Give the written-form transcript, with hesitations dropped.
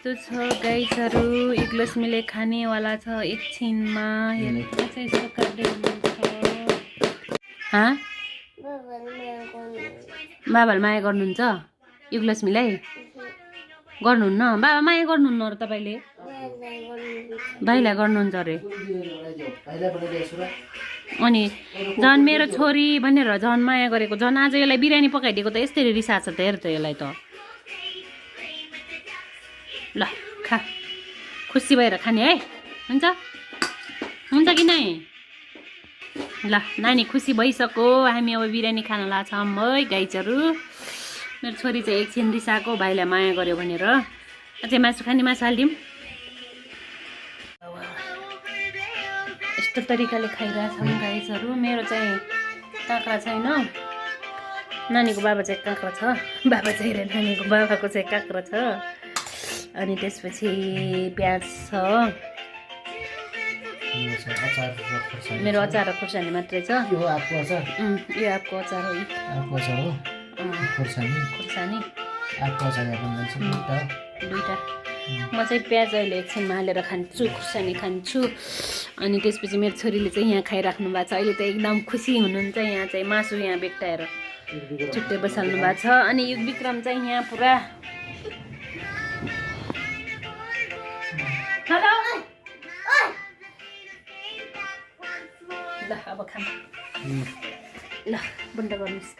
यस्तो छ गाइसहरू इग्लोस्मीले खानेवाला छ एकछिनमा यस्तो काट्दै हुनुहुन्छ बाबाले माया गर्नुहुन्छ इग्लोस्मीलाई गर्नुहुन्न बाबा माया गर्नुहुन्न र तपाईँले भाइलाई गर्नुहुन्छ अरे अनि झन् मेरो छोरी भनेर झन् माया गरेको झन् आज यसलाई बिरयानी पकाइदिएको त यस्तै रिसाएको छ त हेर त यसलाई त ल खा खुसी भएर खाने है हुन्छ हुन्छ कि नै ल नानी खुसी भइसक्यो हामी अब बिरयानी खान लाग्छौँ है गाइजहरू मेरो छोरी चाहिँ एकछिन रिसाएको भाइलाई माया गर्यो भनेर अझै मासु खाने मासु हालिदिउँ यस्तो तरिकाले खाइरहेछौँ गाइजहरू मेरो चाहिँ काँक्रा छैन नानीको बाबा चाहिँ काँक्रा छ बाबा चाहिँ र नानीको बाबाको चाहिँ काँक्रा छ अनि त्यसपछि प्याज छ मेरो अचार र खुर्सानी मात्रै छ यो आँपको अचार हो खुर्सानी दुईटा म चाहिँ प्याज अहिले एकछिनमा हालेर खान्छु खुर्सानी खान्छु अनि त्यसपछि मेरो छोरीले चाहिँ यहाँ खाइराख्नु भएको छ अहिले त एकदम खुसी हुनुहुन्छ यहाँ चाहिँ मासु यहाँ बेग्टाएर छुट्टै बसाल्नु भएको छ अनि यो विक्रम चाहिँ यहाँ पुरा ल अब खानु ल बन्द गर्नुहोस्